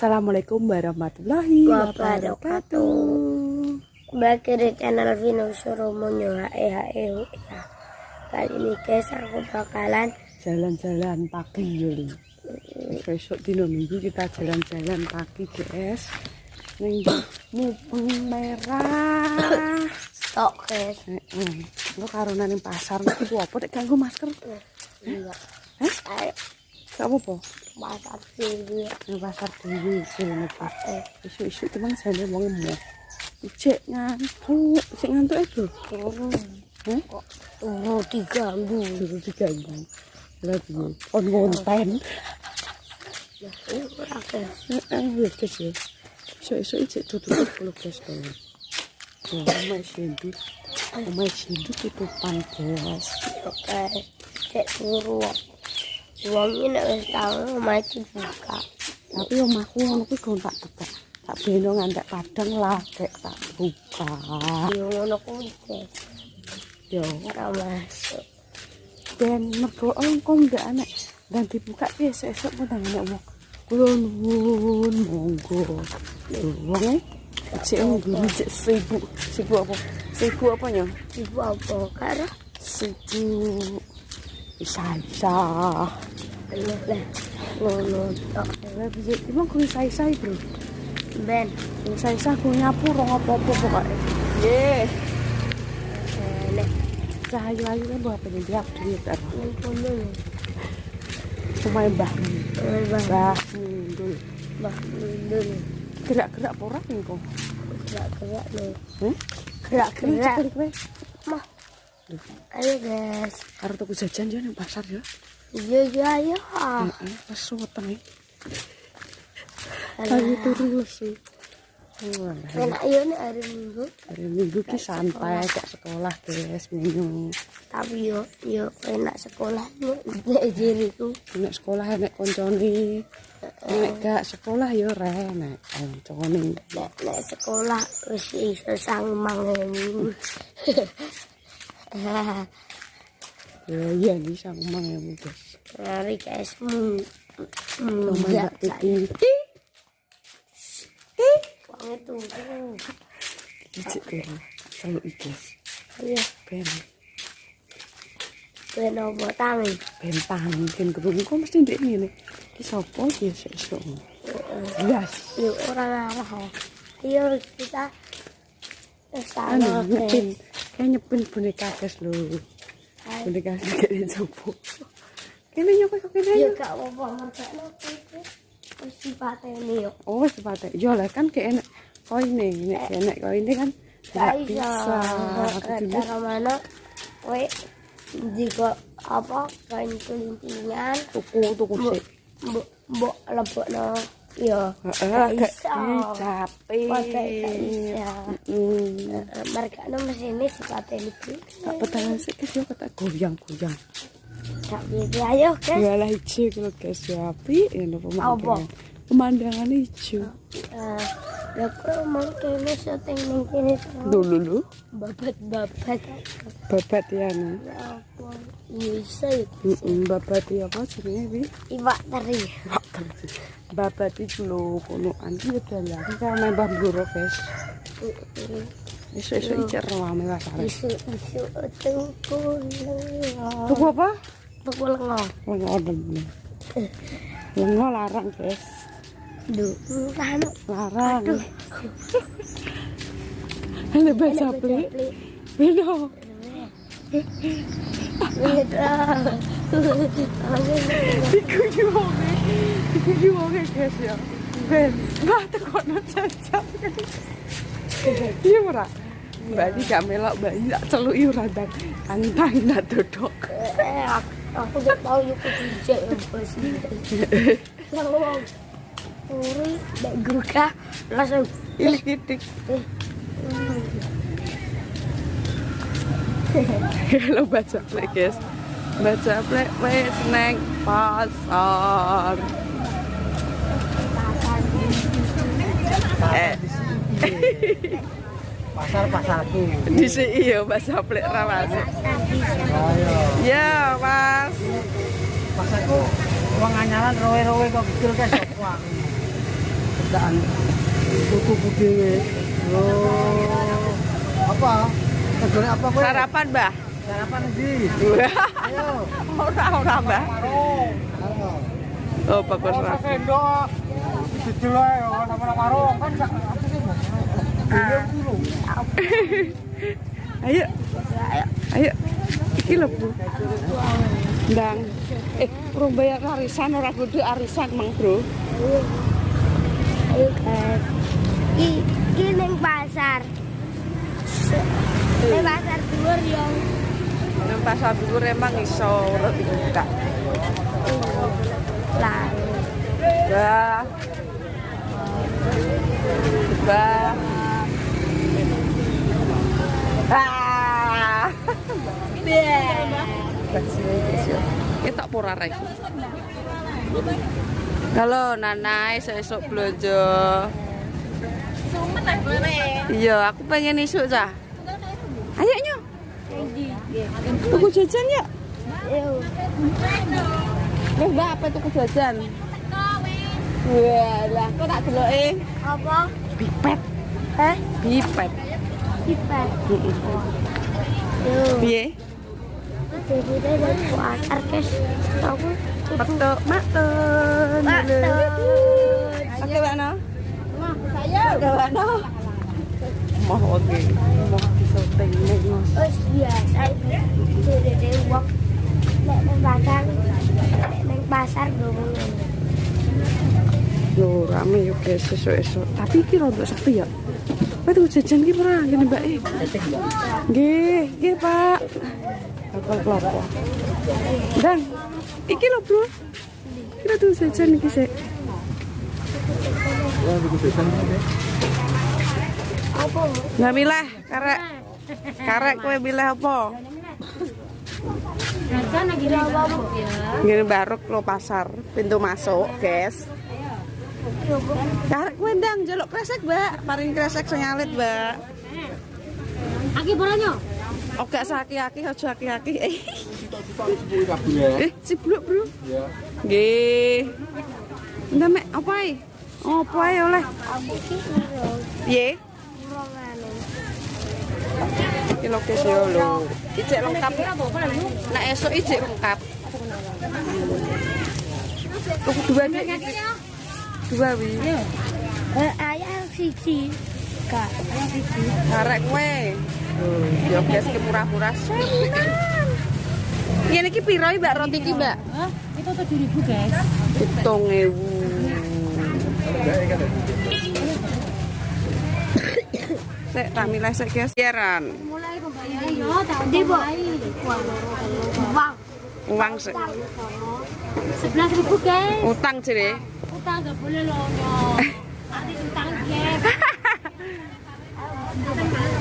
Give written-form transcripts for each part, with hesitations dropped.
Assalamualaikum warahmatullahi wabarakatuh. Balik di channel Vino Surumonyo HE. Kali ini guys aku bakalan jalan-jalan pagi Yuli. Besok dino minggu kita jalan-jalan pagi guys. Ning Mupeng Merah. stok guys. Lo karena ning pasar iku apa nek ganggu masker? Iya. Hah? Gak apa-apa. Pasar dhewe. Ning pasar dhewe sing Pak. Isu-isu teman jane wong emoh. Cek ngantuk itu. Oh, diganggu. Lah piye? On konten. Ya, ini ora guys. Ya guys ya. Isu-isu cek tutup kalau guys to. Omai sindut tutupan guys. Oke. Cek turu. Wong ini wis tau mati buka. Tapi omahku ngono kuwi gon tak buka. Tak beno ngantek padang lagek tak buka. Yo ngono kuwi guys. Yo Ora masuk. dan mergo engko ndak anek dan dibuka esuk pun tangan wong. Kulo nuwun monggo. Wong cek ngene cek sibuk apa? Sibuk apa ya? Ibu apa karo? Sibuk isa. Lah. Ngono tok. Lah piye emang kuwi isa bro. Ben. Isa ku nyapu rong apa-apa pokoke. Nggih. Nek Cahayu-ayu kan bawa penyediap duit apa? ngono. Pemain bahmu. Bah mundul. Gerak-gerak apa ora engko? Gerak-gerak lho. Gerak-gerak. Mah. Ayo guys. Karo tuku jajan yo nang pasar yo. Iya. Heeh, lesu wetenge. Ayo turu lesu. Enak yo nek hari Minggu. Hari Minggu ki santai gak sekolah guys minggu. Tapi yo enak sekolah nek jeriku. Nek sekolah nek koncone. Nek gak sekolah yo ora nek koncone. Nek sekolah wis iso sangmang. Iya nih sama mang guys. Mari guys. Mbak Titi. Wong itu. Icik dulu. Selalu guys. Iya, ben opo tangi. Bentang mungkin kerungu kok mesti ndek ngene. Ki sapa ki sesuk. Yes. Yo ora ngarah. Ayo kita Anu sana. nyepin boneka guys lho. Boneka gak dicoba. Kene nyok kok kene. Ya gak apa-apa mertekno iki. Wis dipateni yo. Oh, sepate. Yo lah kan kayak enak koine, nek enak koine kan Gak gak bisa. Cara mana? Kowe jika apa kain kelintingan Tuku sik. mbok lebokno yo. Heeh, gak iso. capek. Gak iso. Mergane mesine dipateni iki. Tak petangan sik guys yo kata goyang-goyang. Gak piye ayo guys. Walah ijo kalau guys ya api ngono Apa? Pemandangan ijo. Lah kok mau kene setting ning kene Dulu babat. babat ya anu. Ya apa? Iso ya. Babat ya apa jenenge wi? Iwak teri. Babat itu lho kono anti dalan kan Mbah Bluro guys. Isu icek rame pasare. Isu tuku. Tuku apa? Tuku lengo. Lengo larang guys. Duh, kan Larang. aduh. Ada bahasa plik. Beda. Iku wonge guys ya. Ben, mbah tekono jajak. Iya ora? Mbak iki gak melok, Mbak iki tak celuki ora ndang. Antang tak dodok. Aku gak tau yuk kejijak ya bos. Kalau uri nek gruka langsung Ilik-ilik. Kalau baca plek guys. Baca plek wes neng pasar. Pasarku. Di sini ya baca plek rawas. Ya, Mas. Pasarku wong anyaran rowe-rowe kok kecil kan sok bacaan buku dhewe. Oh. Apa? Tegone apa kowe? Sarapan, Mbah. Sarapan ndi? Ayo. Ora, Mbah. Oh, bagus lah. Sendok. Didol ae nama warung kan sak apa sih, Mbak? Ayo. Ayo. Iki lho, Bu. Ndang. Urung bayar arisan ora kudu arisan, Mang, Bro. Ayo guys. Iki ning pasar. Ning pasar dhuwur yo. Nang pasar dhuwur emang iso urut dibuka. Lah. Bah. Bah. Ah. Kita pura rek. Halo Nana, esok belanja. Iya, aku pengen isuk cah. Ayo nyo. Tuku jajan ya. Wes Mbak, apa tuku jajan? Walah, kok tak deloke? Apa? Bipet. Hah? Bipet. Kipas. Yo. Piye? Jadi dari pasar guys. Aku Petuk matun. Oke, Mbak No. Oke, Mbak No. Mau oke. Mau disoting nek Mas. wis biasa iki dhewe wong nek nang pasar ngomong ngono. Loh, rame yuk guys, esok-esok. Tapi iki rontok sepi ya. Apa tuh jajan iki ora ngene Mbak e? Nggih, Pak. Bakal klopo. Ndang, iki lho, Bro. Kira tuh jajan iki sik. Apa? Nggak milih, karek kowe milih apa? Jajan lagi di apa? Ngene baruk lo pasar, pintu masuk, guys. Karek kowe ndang njaluk kresek, Mbak. Paring kresek sing alit, Mbak. Aki boronyo. Oke aki-aki aja aki-aki. Ya. Cibluk, Bro. Ya. Nggih. Ndak mek apa ae? Apa ae oleh? Aku ki urung. Piye? Urungane. Iki lho guys yo lho. Ijek lengkap. Nek esuk ijek lengkap. Tuku dua nek. Dua wi. Ayam siji. Kak, ayam siji. Karek kowe. Yo guys ki murah-murah 1.000. Ngene iki piro Mbak roti iki, Mbak? Hah? Itu 7.000, guys. 7.000. Sek tak milih sek guys. Siaran. Mulai pembayaran yo tak mulai. Uang. Uang sek. 11.000, guys. Utang jere. Utang enggak boleh loh. Nanti utang guys.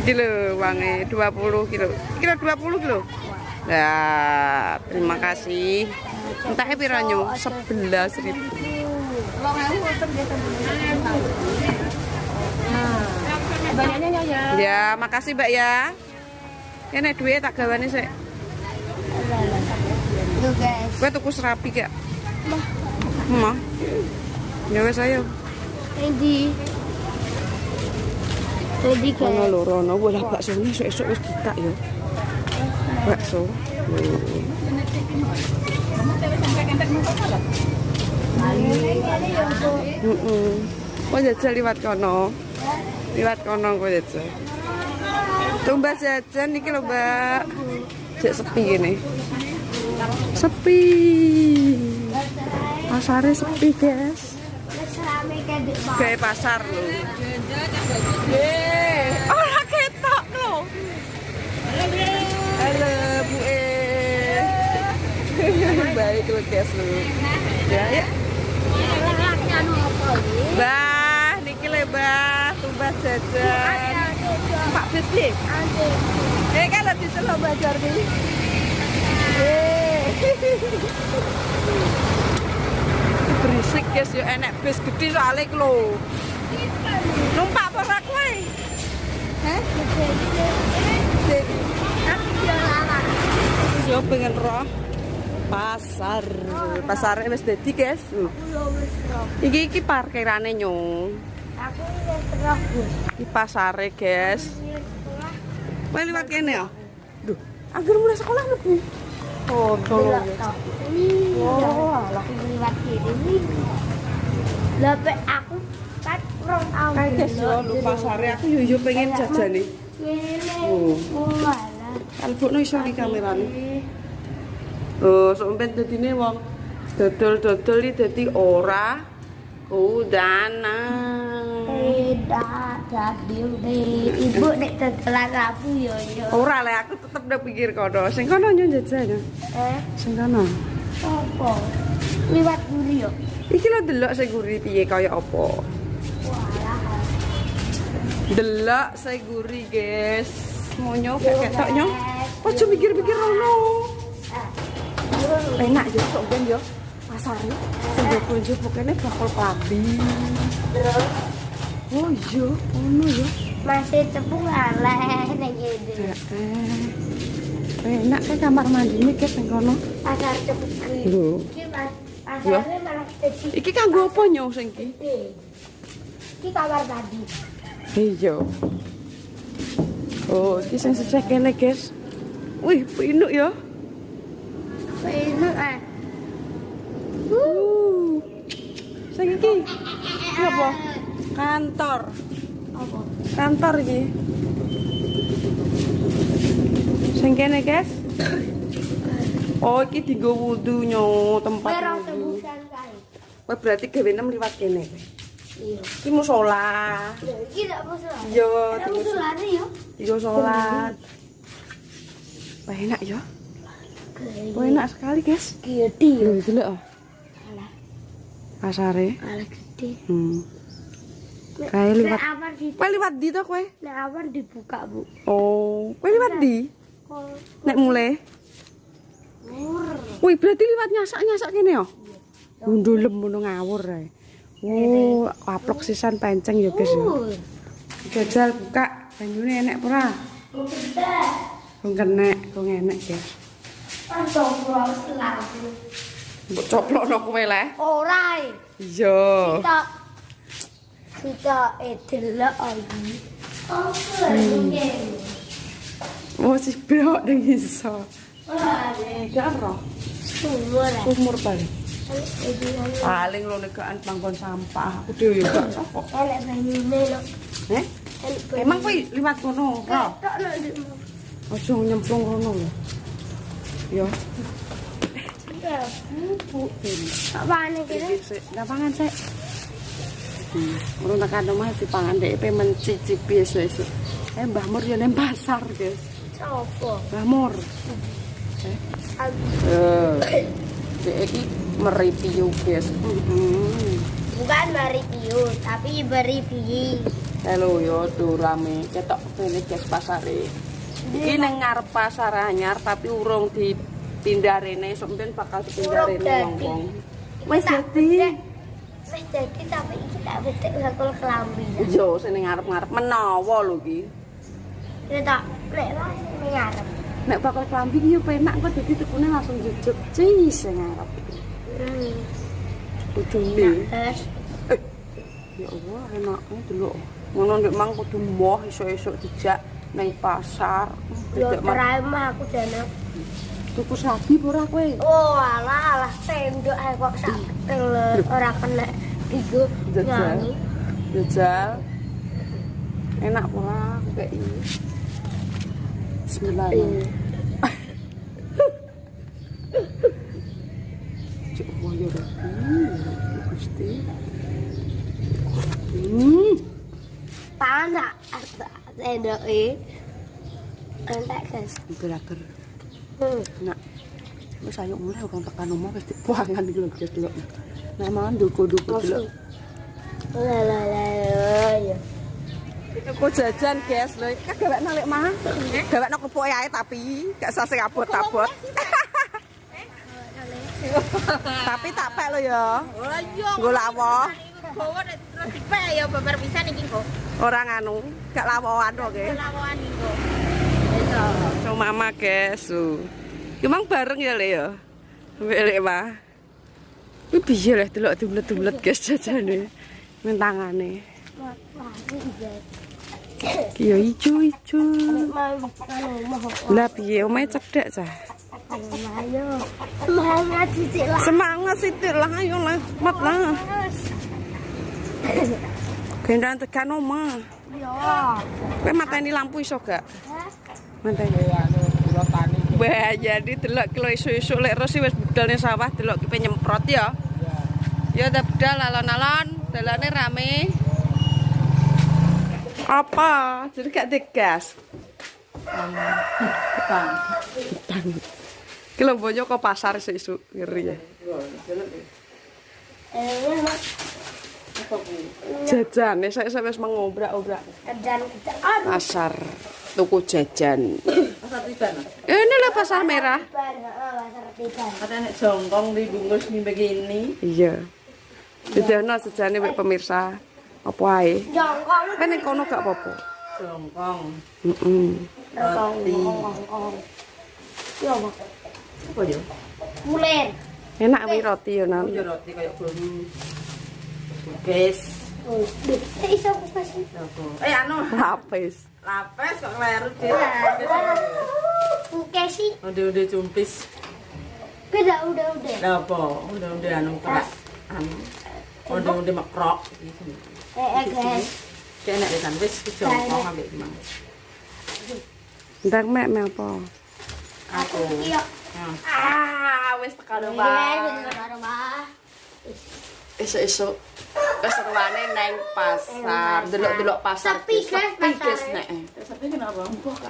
Iki lho uangnya 20 kilo. Kilo 20 kilo. Nah, terima kasih. Entahnya piranyo 11.000. Banyaknya ya. Ya, makasih Mbak ya. Ini duit tak gawane sik. Tuh guys. Kowe tuku serapi gak? Mah. Ya wes ayo. Ready. Ready guys. Ono lho rono bola bakso ini esuk-esuk wis buka ya. Bakso. Kok jajal liwat kono? Liwat kono kok jajal. Tumbas jajan iki lho, Mbak. Jek sepi gini. Sepi. Pasarnya sepi, guys. Kayak pasar lho. Ora ketok lho. Halo, Bu E. Baik lho, guys lho. Ya, ya. Mbah, niki lho, Mbah, tumbas jajan. Pak Bis. Kan lho dicelok Mbah Jarni. Berisik guys, yo enek bis gede soalnya iki lho. Numpak apa ora kowe? Heh? Aku yo pengen roh. Pasar wis dadi, guys. Iki parkirane nyong. Aku wis terus. Iki pasare, guys. Kowe liwat kene ya? Duh, anggur mulai sekolah lho. Oh, tolong. Oh, alah liwat kene. Lah aku kan rong tahun. Kae guys yo lho pasare aku yo pengen jajan nih. Oh. Walah. Kalbukno iso iki kamerane. Oh, sampeyan dadine wong dodol-dodol iki dadi ora kudanan. Beda jadi ibu nek dodolan aku yo. Ora le aku tetep ndak pikir kono. Sing kono yo jajan. Sing kono. Apa? Liwat guri yo. Iki lho delok sing guri piye kaya apa. Walah. Delok sing guri, guys. Monyo ketok nyo. Aja mikir-mikir rono. Enak yo sok ben yo. Pasare sing njupuk kene bakal klambi. Terus Oh iya, ono yo. masih tepung aleh nek ngene. Enak kan kamar mandine guys nang kono. Pasar tepung. Lho. Iki pasare malah dadi Iki kanggo apa nyo sing iki? gede. Iki kamar mandi. Iya. Oh, iki sing secek kene, guys. Wih, pinuk ya. Enak Sing iki. Iki apa? Kantor. apa? Kantor iki. Sing kene, guys. Oh, iki dienggo wudu nyo tempat. Merah wudu. tembusan kae. Kowe berarti gawe nem liwat kene. Iya. Iki musala. Lha iki ndak musuh. Iya, Ada musuhane yo. dienggo salat. Wah, enak ya. Wah, enak sekali, guys. Gede yo. Lho, delok. Alah, Pasare. alah gede. Kae liwat. Nek awan di Kowe liwat di to kowe? nek awan dibuka, Bu. Oh, kowe liwat di? Kol Nek mulai. Wih, berarti liwat nyasak-nyasak kene ya? Gundulem ngono ngawur ae. Oh, kaplok sisan penceng ya, guys ya. Jajal buka, banyune enek apa ora? Kok kenek, kok enek, guys. Astagfirullah selalu. Mbok coplokno kowe le. Ora. Iya. Kita delok lagi. Oh, ngene. Oh, si blok nang iso. Wah, Gak ero. sumur. Umur paling. Paling lo negaan panggon sampah. Aku dhewe yo gak kok. Elek banyune lho. Eh? Emang kowe liwat kono, ora? Ketok lho ndekmu. Aja nyemplung kono lho. Yo. Ya, Bu. Apane kene? Nggak pangan sih. Urung tekan omah dipangan dhek pe mencicipi esuk-esuk. Mbah Mur yo nang pasar, guys. Sopo? Mbah Mur. Dek iki mereview, guys. Bukan mereview, tapi bereview. Halo yo tuh rame ketok kene guys pasare. Iki nang ngarep pasar anyar tapi urung dipindah rene, sok ben bakal dipindah rene wong-wong. Wis dadi. Wis dadi tapi iki tak bedek bakul kelambi. Yo sing ning ngarep-ngarep menawa lho iki. Ya tak lek lah ning ngarep. Nek bakal klambi iki yo penak kok dadi tekune langsung jejet cis sing ngarep. Kudune. Terus Ya Allah, enaknya delok. Ngono nek mang kudu moh esuk-esuk dijak nang pasar. yo Tidak terima aku jane. tuku sapi ora kowe? Oh, alah tendok ae kok sak ora kena iku Jajal. Jajal. Enak ora aku kayak ini. Bismillah. Cuk wayo Gusti. Panas tendoke. Entek, guys. Ger-ger. Nak. Wis ayo mulai orang tekan omah wis dibuangan iki lho guys delok. Nek mangan duku-duku delok. Ya. Tuku jajan guys lho. Kagawekno lek mah. Gawekno kepoke ae tapi gak usah sing abot-abot. Tapi tak pek lho ya. Oh iya. Nggo lawo. Bawa terus dipek ya babar pisan iki kok. Ora nganu, gak lawoan kok nggih. Lawan iki kok. So mama guys. Ki mang bareng ya le ya. Belek mah. Kuwi piye leh delok dulet-dulet guys jajane. Nang tangane. Iya ijo-ijo. Lah piye omahe cedhak cah. Semangat sithik lah. Semangat sithik lah ayo lah cepet lah. Gendang tekan omah. Yo. Kowe mateni lampu iso gak? Mateni. anu kula tani. Wah, jadi delok kilo isu-isu lek Rosi wis budal ning sawah delok ki nyemprot ya. Ya udah budal alon-alon, dalane rame. Apa? Jadi gak digas. Utang. Ki lho boyo ke pasar sesuk ngeri ya. Jajan, saya wis mengobrak-obrak. Dan kita aduh. Pasar tuku jajan. Pasar tiban. Ini lah pasar merah. Pasar tiban. Ada nek jongkong dibungkus nih begini. Iya. Didono sejane wek pemirsa. Apa ae? Jongkong. Kan ning kono gak apa-apa. Jongkong. Heeh. Roti. Yo, Apa yo? mulen. Enak wi roti ya, Nan. Yo roti kayak bolu. Bugis. Iso aku kasih. Anu, Lapis. lapis kok kleru dhewe. Oke sih. Udah cumpis. Udah. Lah apa? Udah anu kerak. Anu. Udah mekrok. Guys. Kayak nek desan wis jongkong ambek mang. Ndang mek apa? Aku. Iya. Wis tekan Rumah. Esuk-esuk keseruane nang pasar. Delok-delok pasar. Sepi, guys, guys pasare. nek. Tapi kenapa?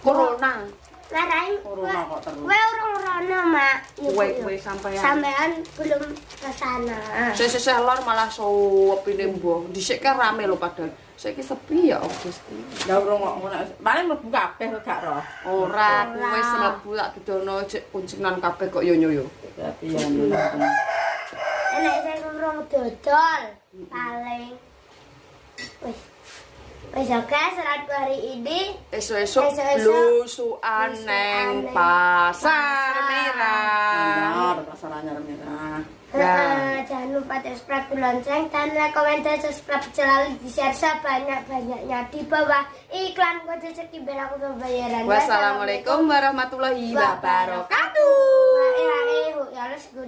Corona. Larai. Corona kok terus. Kowe ora Mak. Kowe sampean. Sampean belum ke sana. Seseh lor malah suwepine mbah. Dhisik kan rame lho padahal. Saiki sepi ya Gusti. Lah urung kok ngono. Paling mlebu kabeh kok gak roh. Ora, kowe wis mlebu tak didono cek kuncinan kabeh kok yo. Tapi ya. Enek sing urung dodol. Paling. Wis ya guys, ratu hari ini Esuk-esuk Esuk-esuk blusukan blusukan neng pasar merah. Benar, pasar anyar merah. Jangan lupa subscribe lonceng dan like, komen dan subscribe selalu di share sebanyak-banyaknya di bawah iklan kode sekiber aku pembayaran. Wassalamualaikum warahmatullahi wabarakatuh. Ya, let's go.